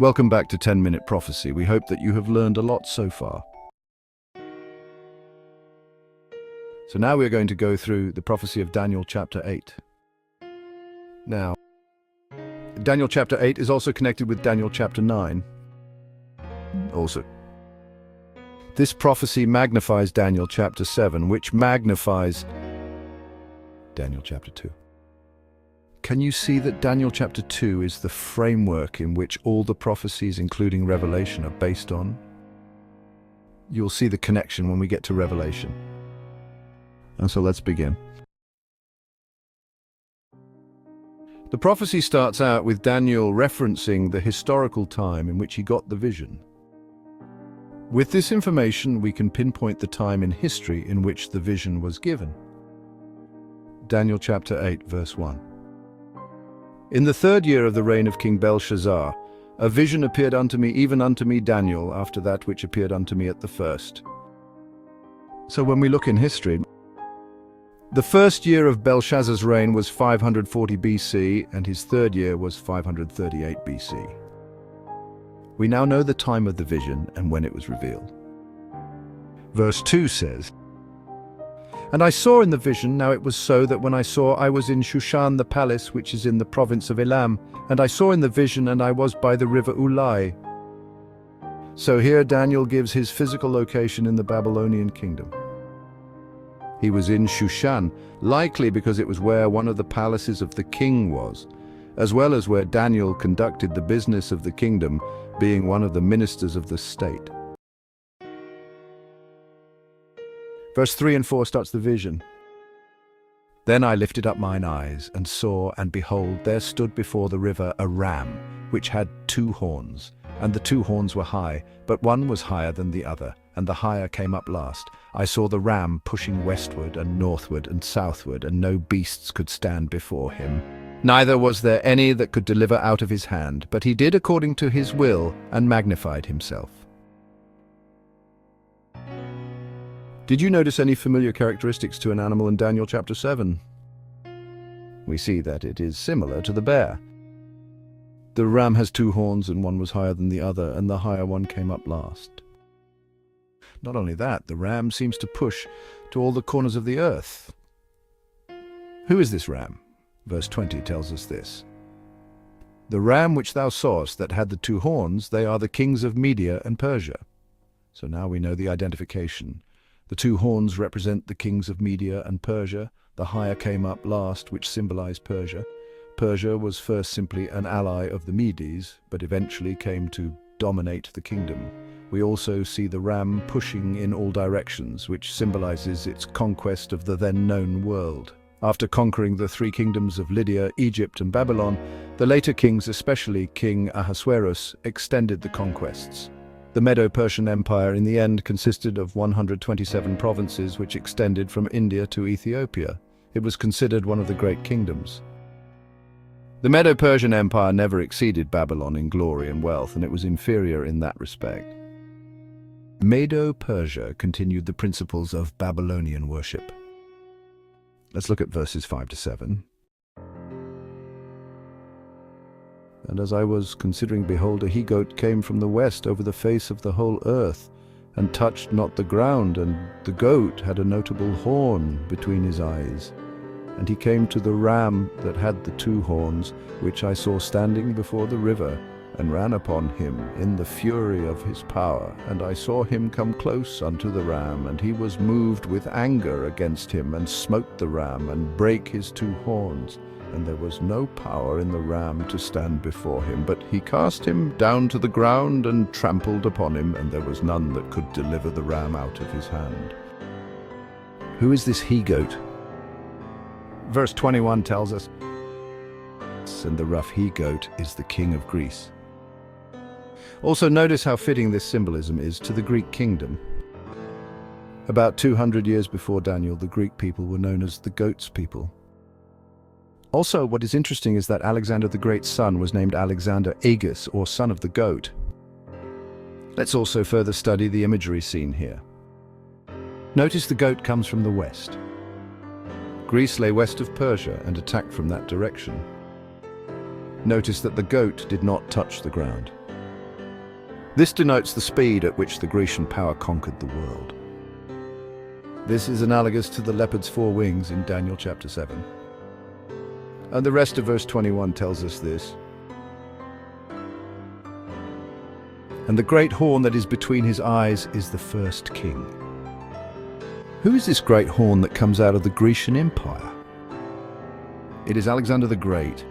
Welcome back to 10-Minute Prophecy. We hope that you have learned a lot so far. So now we're going to go through the prophecy of Daniel chapter 8. Now, Daniel chapter 8 is also connected with Daniel chapter 9. Also, this prophecy magnifies Daniel chapter 7, which magnifies Daniel chapter 2. Can you see that Daniel chapter 2 is the framework in which all the prophecies, including Revelation, are based on? You'll see the connection when we get to Revelation. And so let's begin. The prophecy starts out with Daniel referencing the historical time in which he got the vision. With this information, we can pinpoint the time in history in which the vision was given. Daniel chapter 8, verse 1. In the 3rd year of the reign of King Belshazzar, a vision appeared unto me, even unto me Daniel, after that which appeared unto me at the first. So when we look in history, the 1st year of Belshazzar's reign was 540 BC, and his 3rd year was 538 BC. We now know the time of the vision and when it was revealed. Verse 2 says, And I saw in the vision, now it was so that when I saw, I was in Shushan the palace, which is in the province of Elam, and I saw in the vision, and I was by the river Ulai. So here Daniel gives his physical location in the Babylonian kingdom. He was in Shushan, likely because it was where one of the palaces of the king was, as well as where Daniel conducted the business of the kingdom, being one of the ministers of the state. Verse 3 and 4 starts the vision. Then I lifted up mine eyes, and saw, and behold, there stood before the river a ram, which had 2 horns, and the 2 horns were high, but one was higher than the other, and the higher came up last. I saw the ram pushing westward and northward and southward, and no beasts could stand before him. Neither was there any that could deliver out of his hand, but he did according to his will, and magnified himself. Did you notice any familiar characteristics to an animal in Daniel chapter 7? We see that it is similar to the bear. The ram has 2 horns, and one was higher than the other, and the higher one came up last. Not only that, the ram seems to push to all the corners of the earth. Who is this ram? Verse 20 tells us this. The ram which thou sawest that had the 2 horns, they are the kings of Media and Persia. So now we know the identification. The 2 horns represent the kings of Media and Persia. The higher came up last, which symbolized Persia. Persia was first simply an ally of the Medes, but eventually came to dominate the kingdom. We also see the ram pushing in all directions, which symbolizes its conquest of the then known world. After conquering the 3 kingdoms of Lydia, Egypt, and Babylon, the later kings, especially King Ahasuerus, extended the conquests. The Medo-Persian Empire in the end consisted of 127 provinces which extended from India to Ethiopia. It was considered one of the great kingdoms. The Medo-Persian Empire never exceeded Babylon in glory and wealth, and it was inferior in that respect. Medo-Persia continued the principles of Babylonian worship. Let's look at verses 5 to 7. And as I was considering, behold, a he-goat came from the west over the face of the whole earth, and touched not the ground, and the goat had a notable horn between his eyes. And he came to the ram that had the 2 horns, which I saw standing before the river, and ran upon him in the fury of his power. And I saw him come close unto the ram, and he was moved with anger against him, and smote the ram, and brake his 2 horns. And there was no power in the ram to stand before him, but he cast him down to the ground and trampled upon him, and there was none that could deliver the ram out of his hand. Who is this he-goat? Verse 21 tells us, and the rough he-goat is the king of Greece. Also notice how fitting this symbolism is to the Greek kingdom. About 200 years before Daniel, the Greek people were known as the goat's people. Also, what is interesting is that Alexander the Great's son was named Alexander Agus, or son of the goat. Let's also further study the imagery seen here. Notice the goat comes from the west. Greece lay west of Persia and attacked from that direction. Notice that the goat did not touch the ground. This denotes the speed at which the Grecian power conquered the world. This is analogous to the leopard's 4 wings in Daniel chapter 7. And the rest of verse 21 tells us this. And the great horn that is between his eyes is the first king. Who is this great horn that comes out of the Grecian Empire? It is Alexander the Great.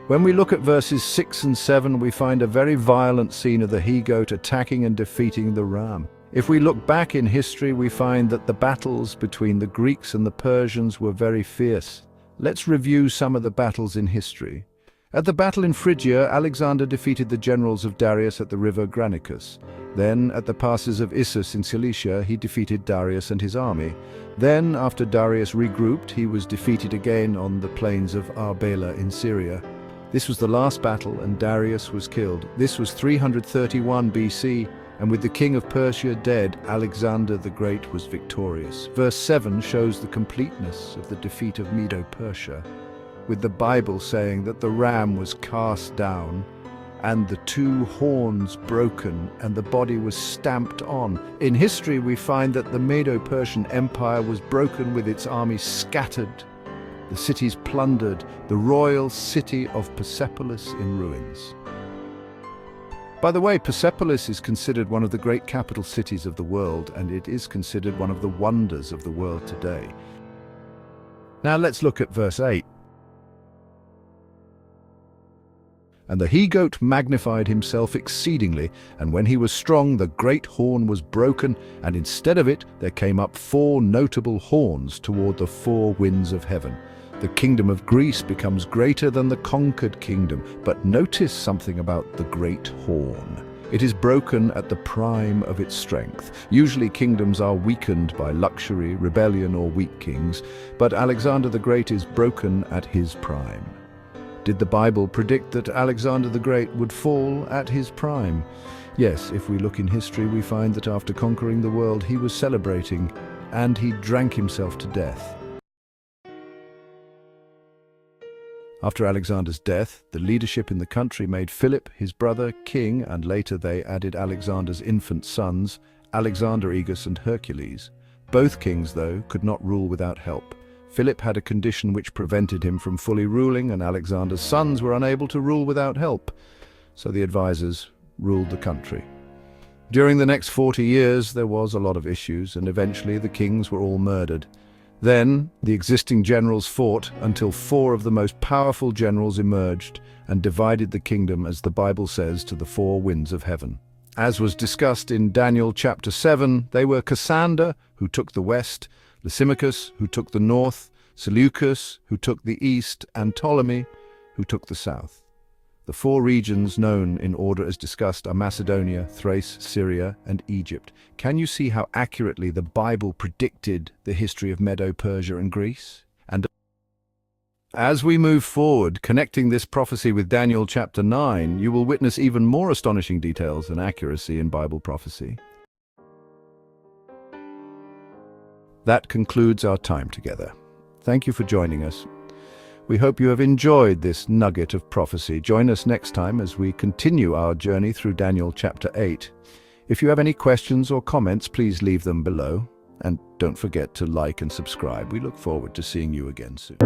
When we look at verses 6 and 7, we find a very violent scene of the he-goat attacking and defeating the ram. If we look back in history, we find that the battles between the Greeks and the Persians were very fierce. Let's review some of the battles in history. At the battle in Phrygia, Alexander defeated the generals of Darius at the river Granicus. Then, at the passes of Issus in Cilicia, he defeated Darius and his army. Then, after Darius regrouped, he was defeated again on the plains of Arbela in Syria. This was the last battle, and Darius was killed. This was 331 BC, and with the king of Persia dead, Alexander the Great was victorious. Verse 7 shows the completeness of the defeat of Medo-Persia, with the Bible saying that the ram was cast down, and the 2 horns broken, and the body was stamped on. In history, we find that the Medo-Persian Empire was broken with its army scattered, the cities plundered, the royal city of Persepolis in ruins. By the way, Persepolis is considered one of the great capital cities of the world, and it is considered one of the wonders of the world today. Now let's look at verse 8. And the he-goat magnified himself exceedingly, and when he was strong, the great horn was broken, and instead of it there came up 4 notable horns toward the 4 winds of heaven. The kingdom of Greece becomes greater than the conquered kingdom, but notice something about the great horn. It is broken at the prime of its strength. Usually kingdoms are weakened by luxury, rebellion, or weak kings, but Alexander the Great is broken at his prime. Did the Bible predict that Alexander the Great would fall at his prime? Yes, if we look in history, we find that after conquering the world, he was celebrating, and he drank himself to death. After Alexander's death, the leadership in the country made Philip, his brother, king, and later they added Alexander's infant sons, Alexander, Aegus, and Hercules. Both kings, though, could not rule without help. Philip had a condition which prevented him from fully ruling, and Alexander's sons were unable to rule without help. So the advisors ruled the country. During the next 40 years, there was a lot of issues, and eventually the kings were all murdered. Then, the existing generals fought until 4 of the most powerful generals emerged and divided the kingdom, as the Bible says, to the 4 winds of heaven. As was discussed in Daniel chapter 7, they were Cassander, who took the west, Lysimachus, who took the north, Seleucus, who took the east, and Ptolemy, who took the south. The 4 regions known in order as discussed are Macedonia, Thrace, Syria, and Egypt. Can you see how accurately the Bible predicted the history of Medo-Persia and Greece? And as we move forward, connecting this prophecy with Daniel chapter 9, you will witness even more astonishing details and accuracy in Bible prophecy. That concludes our time together. Thank you for joining us. We hope you have enjoyed this nugget of prophecy. Join us next time as we continue our journey through Daniel chapter 8. If you have any questions or comments, please leave them below. And don't forget to like and subscribe. We look forward to seeing you again soon.